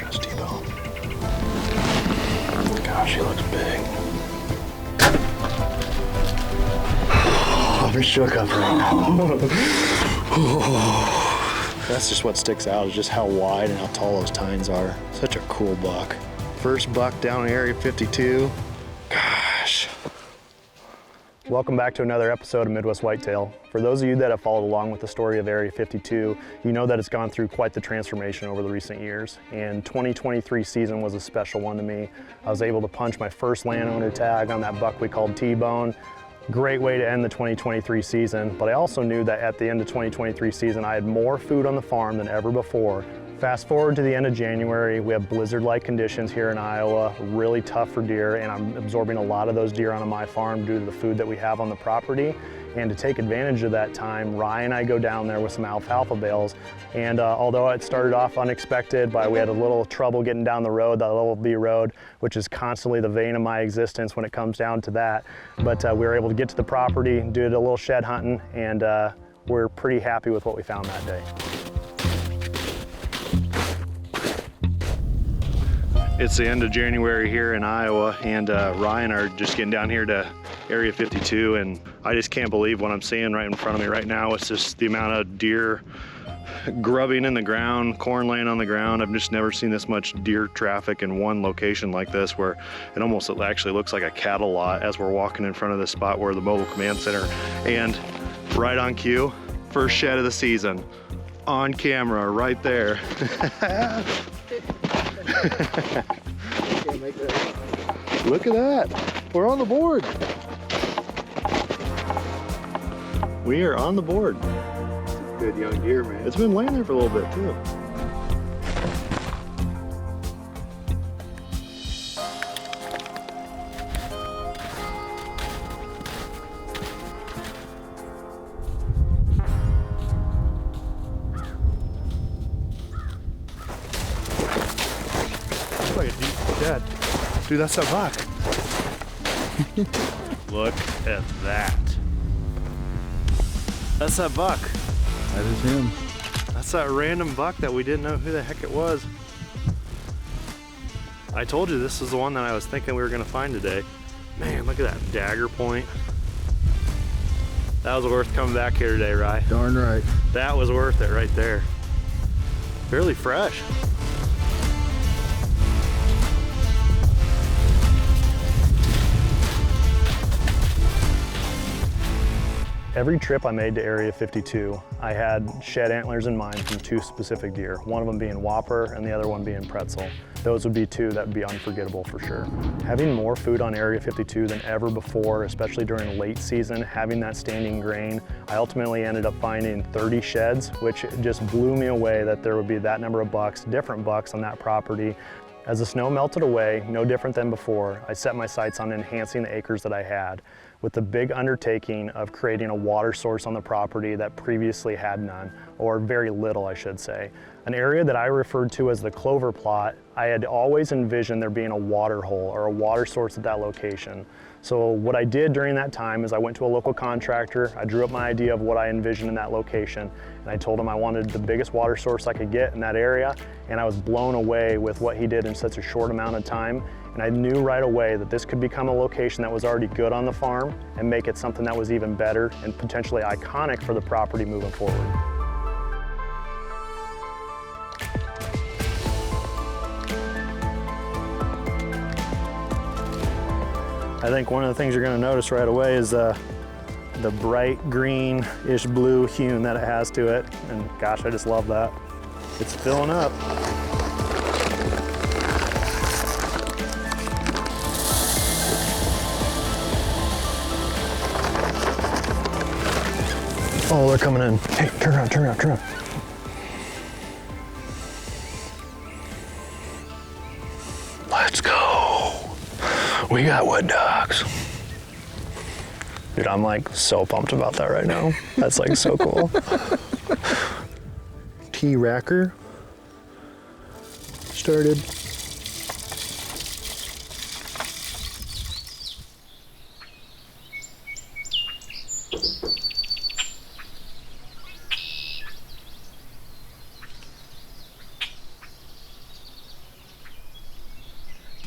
watching his T-bone. Gosh, he looks big. I'm shook up right now. That's just what sticks out, is just how wide and how tall those tines are. Such a cool buck. First buck down in Area 52. Gosh. Welcome back to another episode of Midwest Whitetail. For those of you that have followed along with the story of Area 52, you know that it's gone through quite the transformation over the recent years. And 2023 season was a special one to me. I was able to punch my first landowner tag on that buck we called T-bone. Great way to end the 2023 season, but I also knew that at the end of 2023 season, I had more food on the farm than ever before. Fast forward to the end of January, we have blizzard-like conditions here in Iowa, really tough for deer, and I'm absorbing a lot of those deer onto my farm due to the food that we have on the property. And to take advantage of that time, Ryan and I go down there with some alfalfa bales. And although it started off unexpected, we had a little trouble getting down the road, that level B road, which is constantly the vein of my existence when it comes down to that. But we were able to get to the property, did a little shed hunting, and we're pretty happy with what we found that day. It's the end of January here in Iowa, and Ryan are just getting down here to Area 52, and I just can't believe what I'm seeing right in front of me right now. It's just the amount of deer grubbing in the ground, corn laying on the ground. I've just never seen this much deer traffic in one location like this, where it almost actually looks like a cattle lot as we're walking in front of this spot where the mobile command center. And right on cue, first shed of the season, on camera right there. Look at that, we're on the board. We are on the board. It's a good young deer, man. It's been laying there for a little bit too. It's like a deep shed. Dude, that's a buck. Look at that. That's that buck. That is him. That's that random buck that we didn't know who the heck it was. I told you this is the one that I was thinking we were gonna find today. Man, look at that dagger point. That was worth coming back here today, Rye. Darn right. That was worth it right there. Fairly fresh. Every trip I made to Area 52, I had shed antlers in mind from two specific deer, one of them being Whopper and the other one being Pretzel. Those would be two that would be unforgettable for sure. Having more food on Area 52 than ever before, especially during late season, having that standing grain, I ultimately ended up finding 30 sheds, which just blew me away that there would be that number of bucks, different bucks on that property. As the snow melted away, no different than before, I set my sights on enhancing the acres that I had, with the big undertaking of creating a water source on the property that previously had none, or very little, I should say. An area that I referred to as the clover plot, I had always envisioned there being a water hole or a water source at that location. So what I did during that time is I went to a local contractor, I drew up my idea of what I envisioned in that location, and I told him I wanted the biggest water source I could get in that area, and I was blown away with what he did in such a short amount of time. And I knew right away that this could become a location that was already good on the farm and make it something that was even better and potentially iconic for the property moving forward. I think one of the things you're going to notice right away is the bright green-ish blue hue that it has to it. And gosh, I just love that. It's filling up. Oh, they're coming in. Hey, turn around, turn around, turn around. Let's go. We got wood dogs. Dude, I'm like so pumped about that right now. That's like so cool. T-racker started.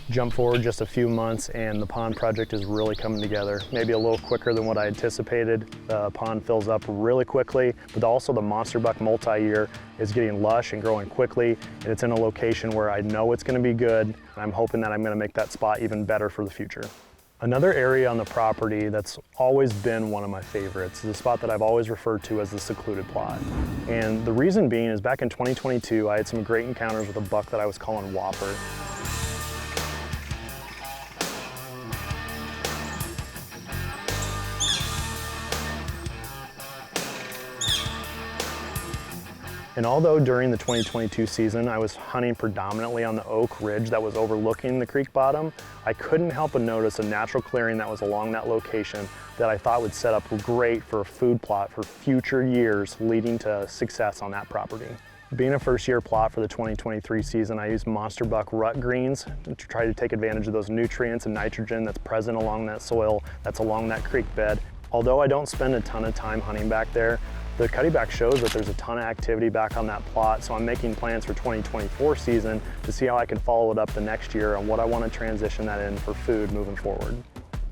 Jump forward just a few months and the pond project is really coming together. Maybe a little quicker than what I anticipated. The pond fills up really quickly, but also the monster buck multi-year is getting lush and growing quickly, and it's in a location where I know it's gonna be good, and I'm hoping that I'm gonna make that spot even better for the future. Another area on the property that's always been one of my favorites is a spot that I've always referred to as the secluded plot. And the reason being is back in 2022, I had some great encounters with a buck that I was calling Whopper. And although during the 2022 season, I was hunting predominantly on the oak ridge that was overlooking the creek bottom, I couldn't help but notice a natural clearing that was along that location that I thought would set up great for a food plot for future years leading to success on that property. Being a first-year plot for the 2023 season, I used monster buck rut greens to try to take advantage of those nutrients and nitrogen that's present along that soil, that's along that creek bed. Although I don't spend a ton of time hunting back there, the cutting-back shows that there's a ton of activity back on that plot, so I'm making plans for 2024 season to see how I can follow it up the next year on what I want to transition that in for food moving forward.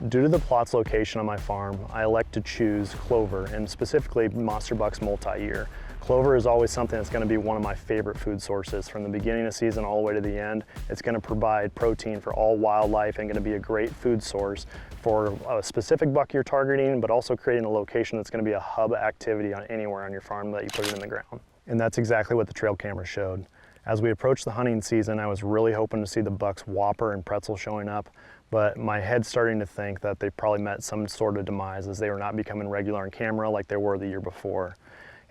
Due to the plot's location on my farm, I elect to choose clover, and specifically monster bucks multi-year. Clover is always something that's going to be one of my favorite food sources. From the beginning of season all the way to the end, it's going to provide protein for all wildlife and going to be a great food source for a specific buck you're targeting, but also creating a location that's going to be a hub activity on anywhere on your farm that you put it in the ground. And that's exactly what the trail camera showed. As we approached the hunting season, I was really hoping to see the bucks Whopper and Pretzel showing up, but my head's starting to think that they probably met some sort of demise as they were not becoming regular on camera like they were the year before.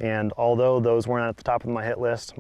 And although those weren't at the top of my hit list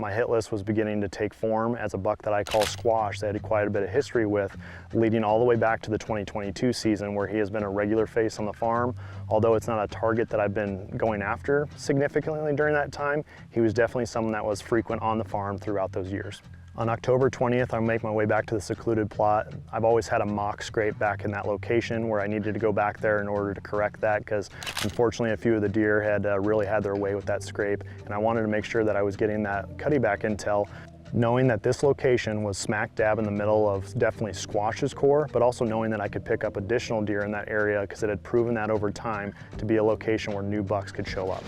was beginning to take form as a buck that I call Squash that I had quite a bit of history with, leading all the way back to the 2022 season where he has been a regular face on the farm. Although it's not a target that I've been going after significantly during that time, he was definitely someone that was frequent on the farm throughout those years. On October 20th, I'll make my way back to the secluded plot. I've always had a mock scrape back in that location where I needed to go back there in order to correct that because unfortunately a few of the deer had really had their way with that scrape, and I wanted to make sure that I was getting that cutting back intel, knowing that this location was smack dab in the middle of definitely Squash's core, but also knowing that I could pick up additional deer in that area because it had proven that over time to be a location where new bucks could show up.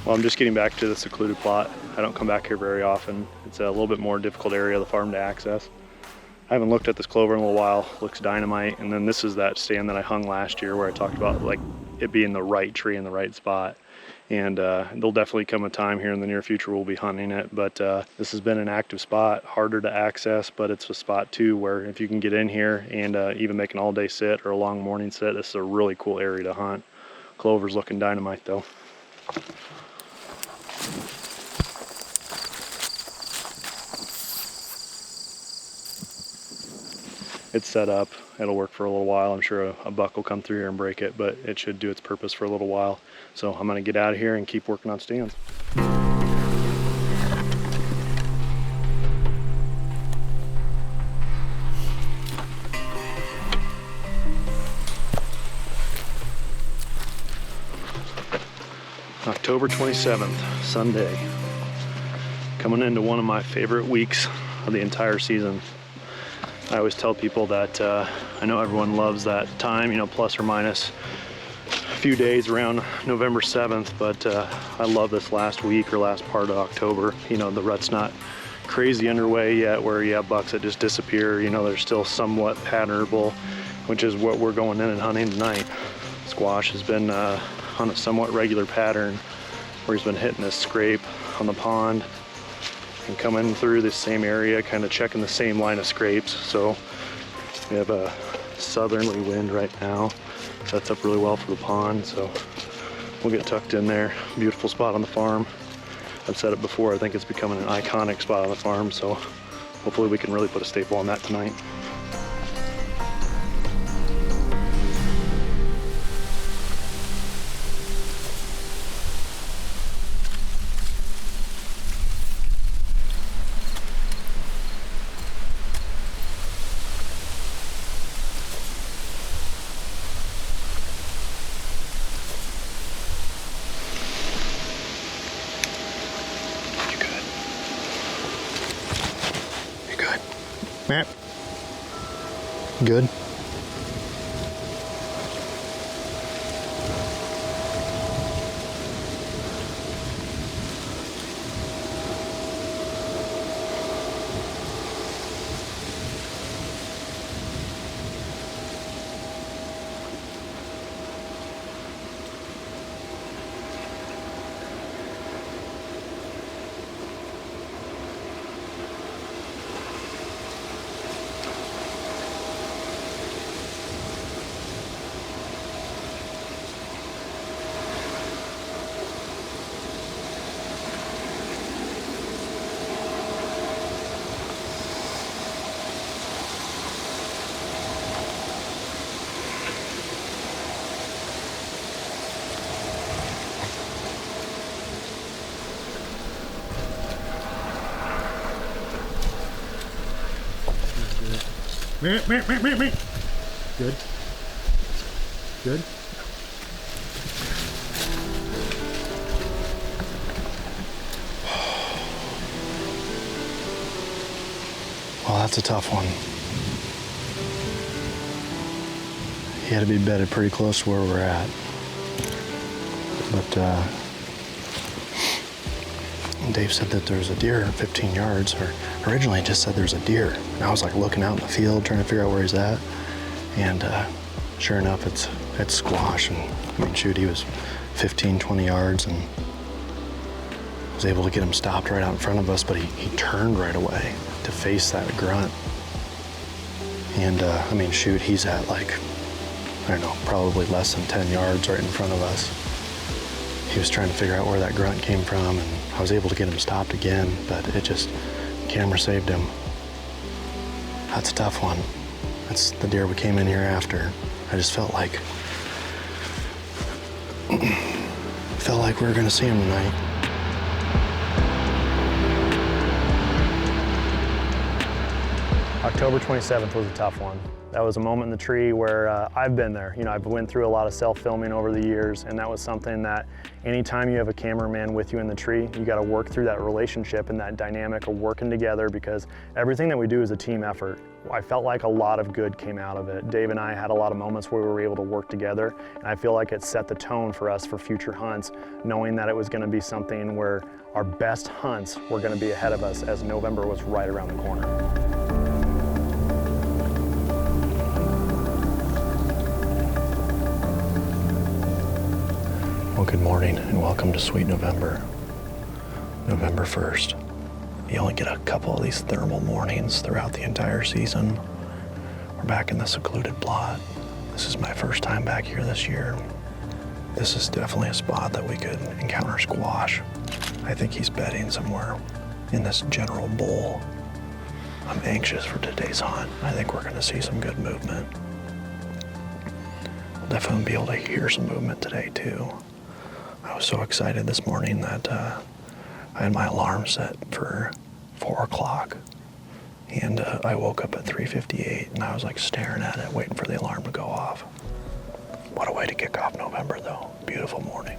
Well, I'm just getting back to the secluded plot. I don't come back here very often. It's a little bit more difficult area of the farm to access. I haven't looked at this clover in a little while. Looks dynamite. And then this is that stand that I hung last year where I talked about like it being the right tree in the right spot. And there'll definitely come a time here in the near future we'll be hunting it. But this has been an active spot, harder to access, but it's a spot too where if you can get in here and even make an all-day sit or a long morning sit, this is a really cool area to hunt. Clover's looking dynamite though. It's set up, it'll work for a little while. I'm sure a buck will come through here and break it, but it should do its purpose for a little while. So I'm gonna get out of here and keep working on stands. October 27th, Sunday. Coming into one of my favorite weeks of the entire season. I always tell people that I know everyone loves that time, you know, plus or minus a few days around November 7th, but I love this last week or last part of October. You know, the rut's not crazy underway yet where you have bucks that just disappear. You know, they're still somewhat patternable, which is what we're going in and hunting tonight. Squash has been on a somewhat regular pattern where he's been hitting this scrape on the pond and coming through this same area, kind of checking the same line of scrapes. So we have a southerly wind right now. Sets up really well for the pond, so we'll get tucked in there. Beautiful spot on the farm. I've said it before, I think it's becoming an iconic spot on the farm, so hopefully we can really put a staple on that tonight. Matt. Good. Good. Good. Well, that's a tough one. He had to be bedded pretty close to where we're at. But Dave said that there's a deer 15 yards, or originally he just said there's a deer. And I was like looking out in the field, trying to figure out where he's at. And sure enough, it's squash. And I mean, shoot, he was 15, 20 yards and was able to get him stopped right out in front of us, but he turned right away to face that grunt. And I mean, shoot, he's at like, I don't know, probably less than 10 yards right in front of us. He was trying to figure out where that grunt came from, and I was able to get him stopped again, but it just, camera saved him. That's a tough one. That's the deer we came in here after. I just felt like we were gonna see him tonight. October 27th was a tough one. That was a moment in the tree where I've been there. You know, I've went through a lot of self-filming over the years, and that was something that anytime you have a cameraman with you in the tree, you got to work through that relationship and that dynamic of working together, because everything that we do is a team effort. I felt like a lot of good came out of it. Dave and I had a lot of moments where we were able to work together, and I feel like it set the tone for us for future hunts, knowing that it was going to be something where our best hunts were going to be ahead of us as November was right around the corner. Well, good morning and welcome to Sweet November. November 1st. You only get a couple of these thermal mornings throughout the entire season. We're back in the secluded plot. This is my first time back here this year. This is definitely a spot that we could encounter squash. I think he's bedding somewhere in this general bowl. I'm anxious for today's hunt. I think we're gonna see some good movement. We'll definitely be able to hear some movement today too. I was so excited this morning that I had my alarm set for 4 o'clock, and I woke up at 3:58 and I was like staring at it, waiting for the alarm to go off. What a way to kick off November though. Beautiful morning.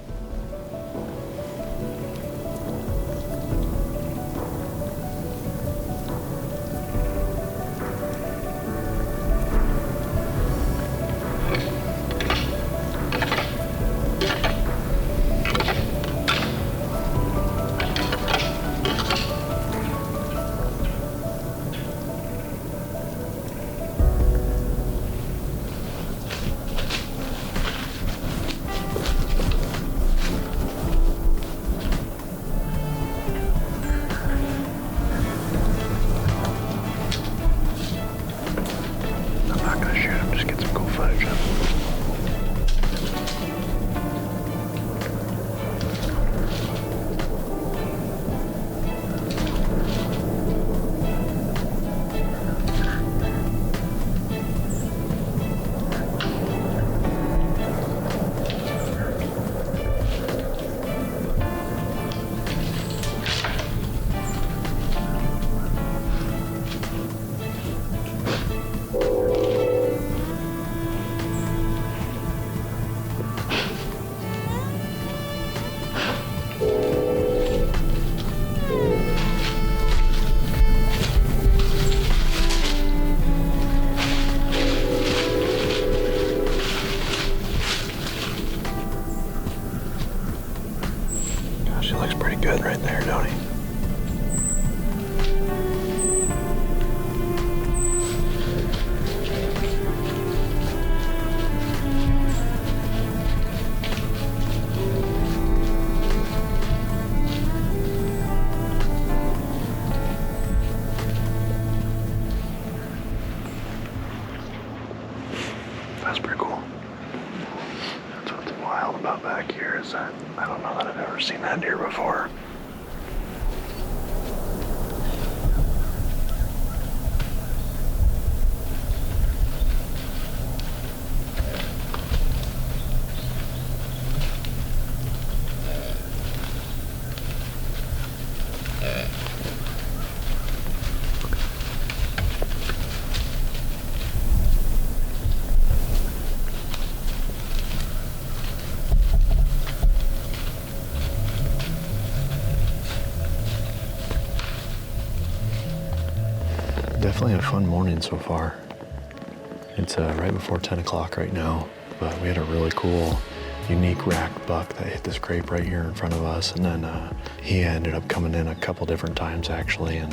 Actually looks pretty good right there, don't he? That's pretty cool. That's what's wild about back here is that I don't know that I've ever seen that deer before. Definitely a fun morning so far. It's right before 10 o'clock right now, but we had a really cool, unique racked buck that hit this grape right here in front of us, and then he ended up coming in a couple different times actually, and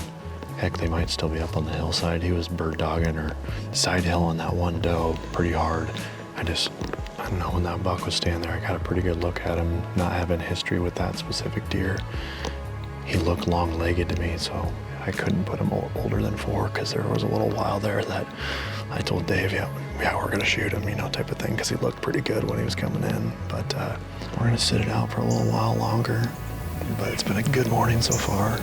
heck, they might still be up on the hillside. He was bird dogging or side hill on that one doe pretty hard. I don't know, when that buck was standing there, I got a pretty good look at him, not having history with that specific deer. He looked long-legged to me, so I couldn't put him older than 4 because there was a little while there that I told Dave, yeah, we're gonna shoot him, you know, type of thing, because he looked pretty good when he was coming in. But we're gonna sit it out for a little while longer. But it's been a good morning so far.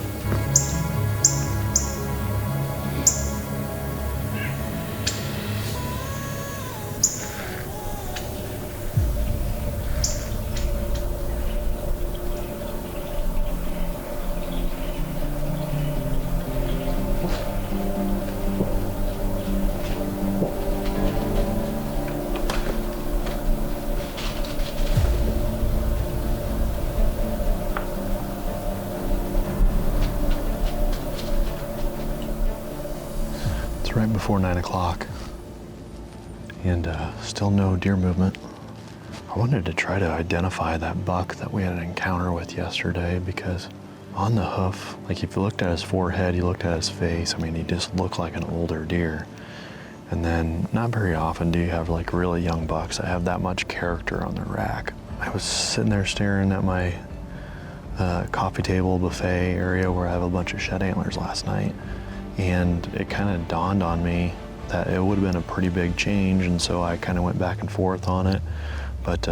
It's right before 9 o'clock and still no deer movement. I wanted to try to identify that buck that we had an encounter with yesterday, because on the hoof, like if you looked at his forehead, you looked at his face, I mean, he just looked like an older deer. And then not very often do you have like really young bucks that have that much character on their rack. I was sitting there staring at my coffee table buffet area where I have a bunch of shed antlers last night, and it kind of dawned on me that it would have been a pretty big change, and so I kind of went back and forth on it. But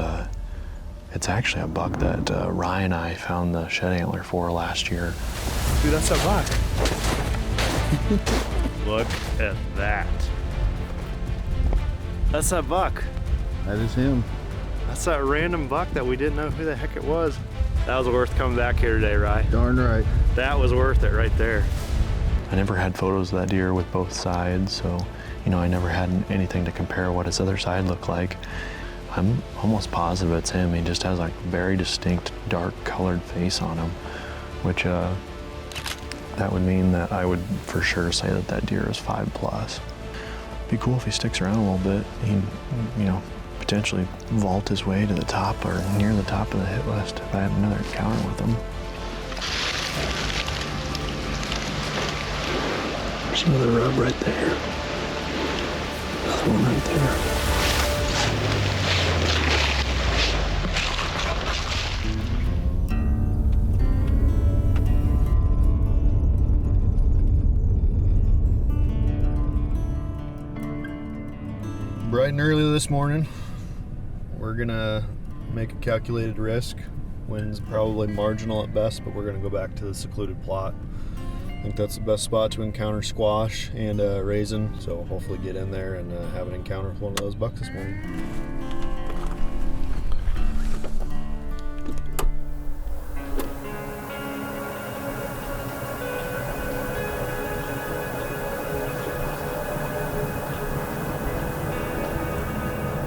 it's actually a buck that Ryan and I found the shed antler for last year. Dude, that's that buck. Look at that. That's that buck. That is him. That's that random buck that we didn't know who the heck it was. That was worth coming back here today, Rye. Darn right. That was worth it right there. I never had photos of that deer with both sides, so, you know, I never had anything to compare what his other side looked like. I'm almost positive it's him. He just has like a very distinct dark colored face on him, which that would mean that I would for sure say that that deer is 5+. Be cool if he sticks around a little bit. He'd, you know, potentially vault his way to the top or near the top of the hit list if I had another encounter with him. There's another rub right there. Another one right there. Bright and early this morning, we're gonna make a calculated risk. Wind's probably marginal at best, but we're gonna go back to the secluded plot. I think that's the best spot to encounter squash and raisin, so hopefully get in there and have an encounter with one of those bucks this morning.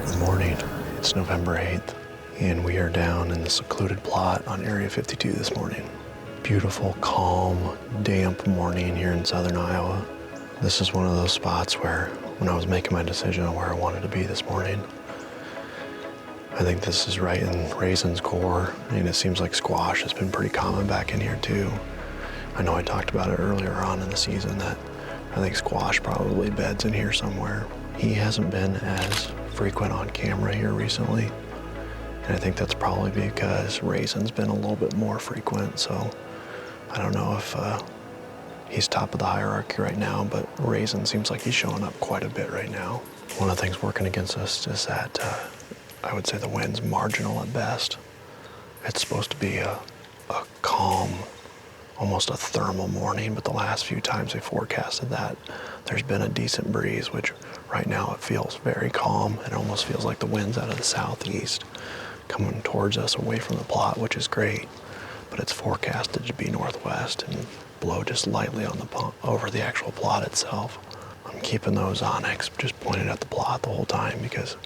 Good morning. It's November 8th, and we are down in the secluded plot on Area 52 this morning. Beautiful, calm, damp morning here in southern Iowa. This is one of those spots where, when I was making my decision on where I wanted to be this morning, I think this is right in Raisin's core, and it seems like squash has been pretty common back in here too. I know I talked about it earlier on in the season that I think squash probably beds in here somewhere. He hasn't been as frequent on camera here recently, and I think that's probably because Raisin's been a little bit more frequent, so I don't know if he's top of the hierarchy right now, but Raisin seems like he's showing up quite a bit right now. One of the things working against us is that I would say the wind's marginal at best. It's supposed to be a calm, almost a thermal morning, but the last few times they forecasted that, there's been a decent breeze, which right now it feels very calm. It almost feels like the wind's out of the southeast coming towards us away from the plot, which is great, but it's forecasted to be northwest and blow just lightly on over the actual plot itself. I'm keeping those onyx just pointed at the plot the whole time because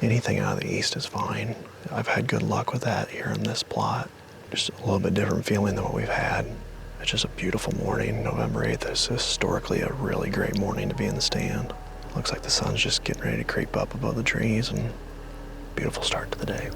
anything out of the east is fine. I've had good luck with that here in this plot. Just a little bit different feeling than what we've had. It's just a beautiful morning. November 8th is historically a really great morning to be in the stand. Looks like the sun's just getting ready to creep up above the trees, and beautiful start to the day.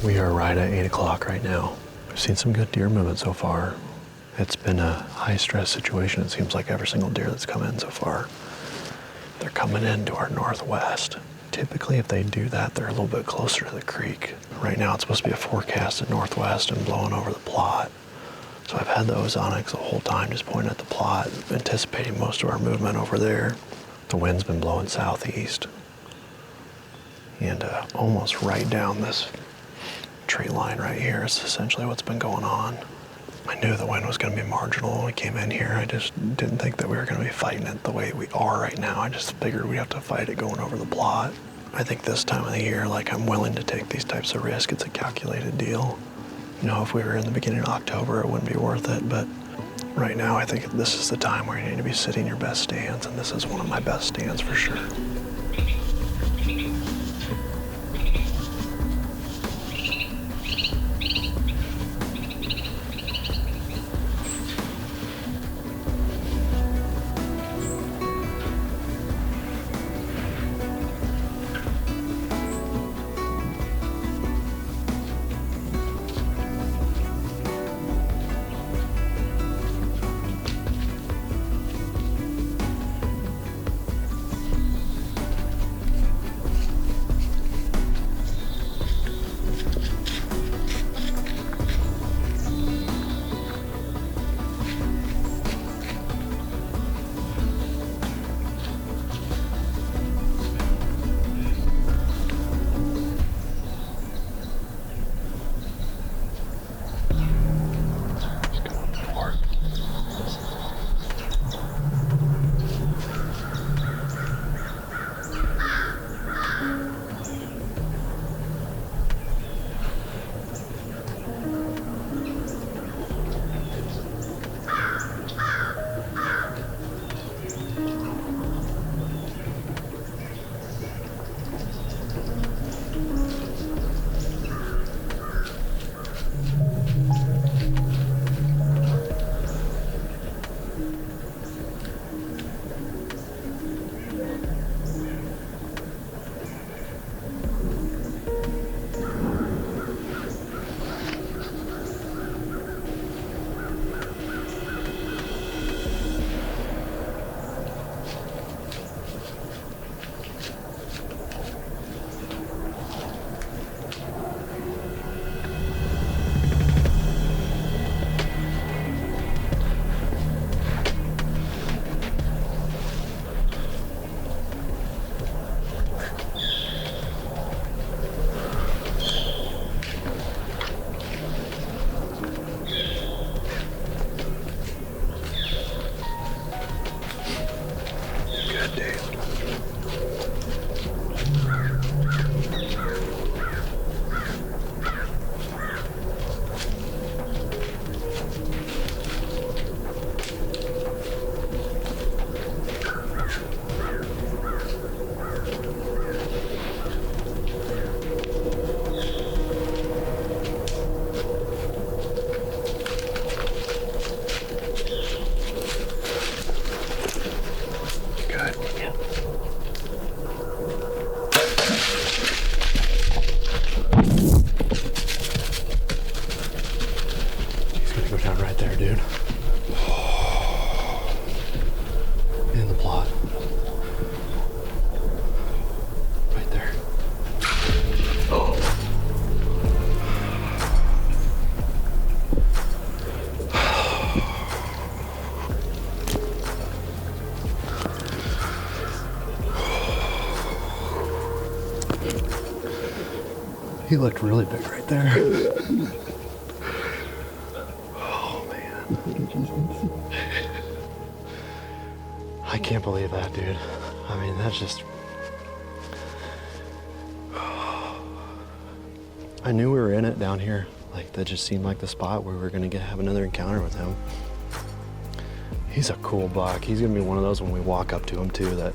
We are right at 8 o'clock right now. We've seen some good deer movement so far. It's been a high stress situation. It seems like every single deer that's come in so far, they're coming into our northwest. Typically if they do that, they're a little bit closer to the creek. Right now it's supposed to be a forecasted northwest and blowing over the plot. So I've had those onyx the whole time just pointing at the plot, anticipating most of our movement over there. The wind's been blowing southeast. And almost right down this tree line right here is essentially what's been going on. I knew the wind was going to be marginal when we came in here. I just didn't think that we were going to be fighting it the way we are right now. I just figured we'd have to fight it going over the plot. I think this time of the year, like, I'm willing to take these types of risks. It's a calculated deal. You know, if we were in the beginning of October, it wouldn't be worth it, but right now I think this is the time where you need to be sitting your best stands, and this is one of my best stands for sure. He looked really big right there. Oh, man. I can't believe that, dude. I mean, that's just... I knew we were in it down here. Like, that just seemed like the spot where we were gonna have another encounter with him. He's a cool buck. He's gonna be one of those when we walk up to him too, that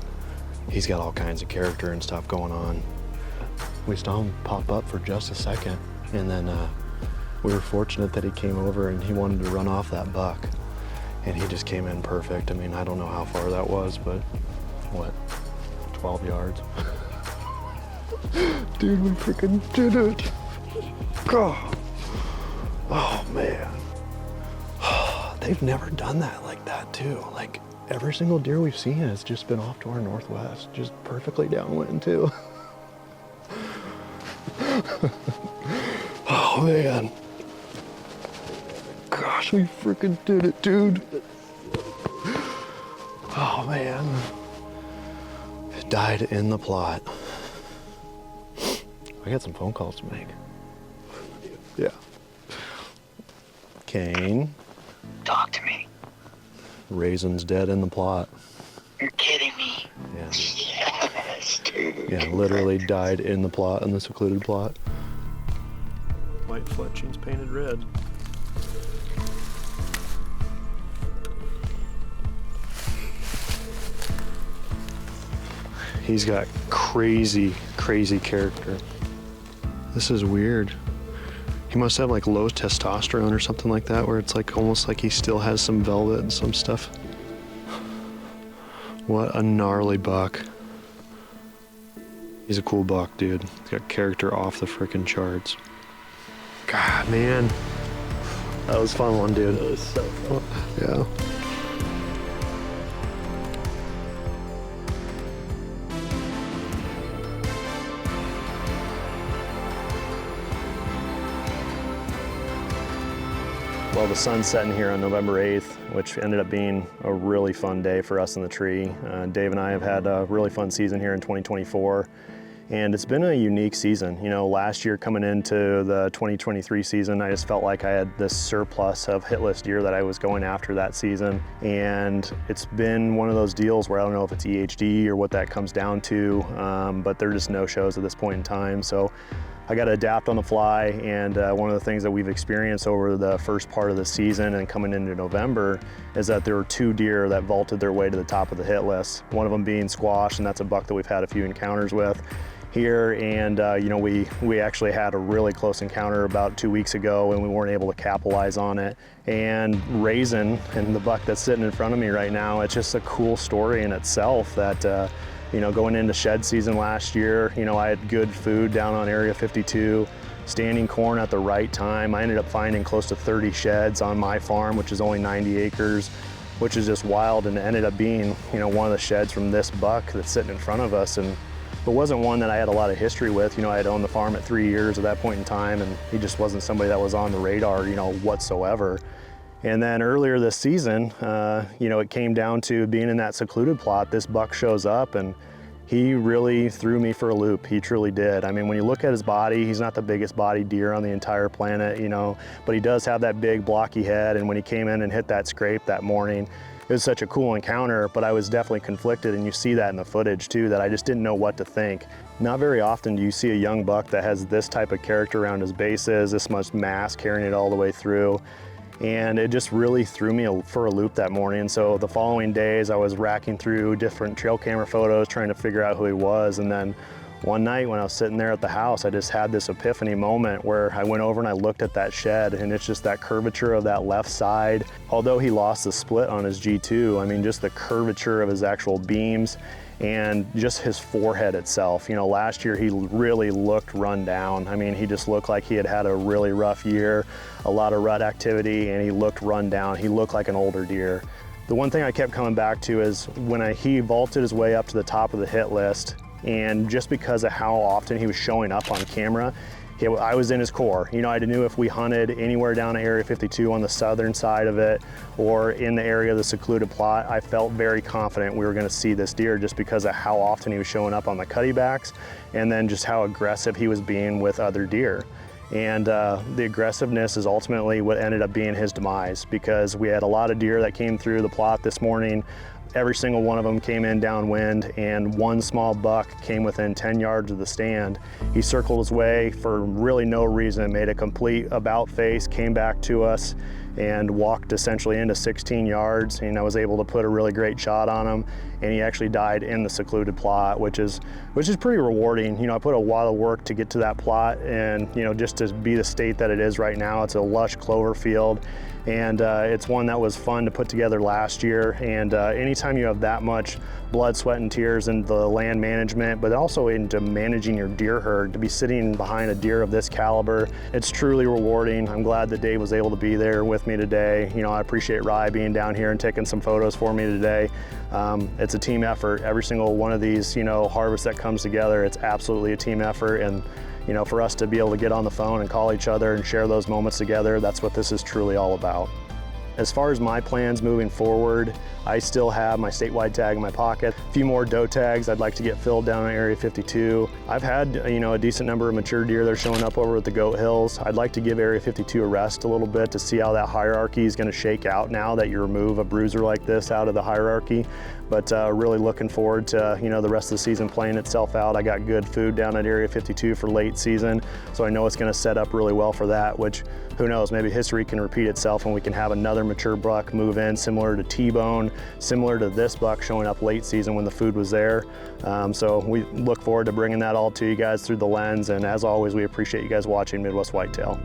he's got all kinds of character and stuff going on. We saw him pop up for just a second, and then we were fortunate that he came over and he wanted to run off that buck. And he just came in perfect. I mean, I don't know how far that was, but what, 12 yards? Dude, we freaking did it. God. Oh, man. They've never done that like that, too. Like, every single deer we've seen has just been off to our northwest, just perfectly downwind, too. Oh, man. Gosh, we freaking did it, dude. Oh, man. It died in the plot. I got some phone calls to make. Yeah. Kane. Talk to me. Raisin's dead in the plot. You're kidding me. Yeah. Yes, dude. Yeah, literally died in the plot, in the secluded plot. White fletchings painted red. He's got crazy, crazy character. This is weird. He must have like low testosterone or something like that, where it's like almost like he still has some velvet and some stuff. What a gnarly buck. He's a cool buck, dude. He's got character off the frickin' charts. God, man. That was a fun one, dude. That was so fun. Yeah. Well, the sun's setting here on November 8th, which ended up being a really fun day for us in the tree. Dave and I have had a really fun season here in 2024, and it's been a unique season. You know, last year coming into the 2023 season, I just felt like I had this surplus of hitless deer that I was going after that season, and it's been one of those deals where I don't know if it's EHD or what that comes down to, but there are just no shows at this point in time. So I got to adapt on the fly, and one of the things that we've experienced over the first part of the season and coming into November is that there were 2 deer that vaulted their way to the top of the hit list. One of them being Squash, and that's a buck that we've had a few encounters with here, and you know, we actually had a really close encounter about 2 weeks ago, and we weren't able to capitalize on it. And Raisin, and the buck that's sitting in front of me right now, it's just a cool story in itself that you know, going into shed season last year, you know, I had good food down on Area 52, standing corn at the right time. I ended up finding close to 30 sheds on my farm, which is only 90 acres, which is just wild, and it ended up being, you know, one of the sheds from this buck that's sitting in front of us. And it wasn't one that I had a lot of history with. You know, I had owned the farm at 3 years at that point in time, and he just wasn't somebody that was on the radar, you know, whatsoever. And then earlier this season, you know, it came down to being in that secluded plot. This buck shows up, and he really threw me for a loop. He truly did. I mean, when you look at his body, he's not the biggest body deer on the entire planet, you know, but he does have that big blocky head. And when he came in and hit that scrape that morning, it was such a cool encounter, but I was definitely conflicted, and you see that in the footage too, that I just didn't know what to think. Not very often do you see a young buck that has this type of character around his bases, this much mass carrying it all the way through. And it just really threw me for a loop that morning. So the following days, I was racking through different trail camera photos, trying to figure out who he was. And then one night when I was sitting there at the house, I just had this epiphany moment where I went over and I looked at that shed, and it's just that curvature of that left side. Although he lost the split on his G2, I mean, just the curvature of his actual beams and just his forehead itself. You know, last year he really looked run down. I mean, he just looked like he had had a really rough year, a lot of rut activity, and he looked run down. He looked like an older deer. The one thing I kept coming back to is when he vaulted his way up to the top of the hit list, and just because of how often he was showing up on camera, I was in his core. You know, I knew if we hunted anywhere down at Area 52 on the southern side of it or in the area of the secluded plot, I felt very confident we were going to see this deer just because of how often he was showing up on the cuttybacks and then just how aggressive he was being with other deer. And the aggressiveness is ultimately what ended up being his demise, because we had a lot of deer that came through the plot this morning. Every single one of them came in downwind, and one small buck came within 10 yards of the stand. He circled his way for really no reason, made a complete about face, came back to us, and walked essentially into 16 yards, and I was able to put a really great shot on him, and he actually died in the secluded plot, which is pretty rewarding. You know, I put a lot of work to get to that plot, and you know, just to be the state that it is right now, it's a lush clover field, and it's one that was fun to put together last year. And anytime you have that much blood, sweat, and tears into land management, but also into managing your deer herd, to be sitting behind a deer of this caliber, it's truly rewarding. I'm glad that Dave was able to be there with me today. You know, I appreciate Rye being down here and taking some photos for me today. It's a team effort. Every single one of these, you know, harvests that comes together, it's absolutely a team effort. And you know, for us to be able to get on the phone and call each other and share those moments together, that's what this is truly all about. As far as my plans moving forward, I still have my statewide tag in my pocket. A few more doe tags I'd like to get filled down in Area 52. I've had, you know, a decent number of mature deer that are showing up over at the Goat Hills. I'd like to give Area 52 a rest a little bit to see how that hierarchy is going to shake out now that you remove a bruiser like this out of the hierarchy. But really looking forward to, you know, the rest of the season playing itself out. I got good food down at Area 52 for late season, so I know it's going to set up really well for that, which who knows, maybe history can repeat itself and we can have another mature buck move in similar to T-Bone, similar to this buck showing up late season when the food was there. So we look forward to bringing that all to you guys through the lens, and as always, we appreciate you guys watching Midwest Whitetail.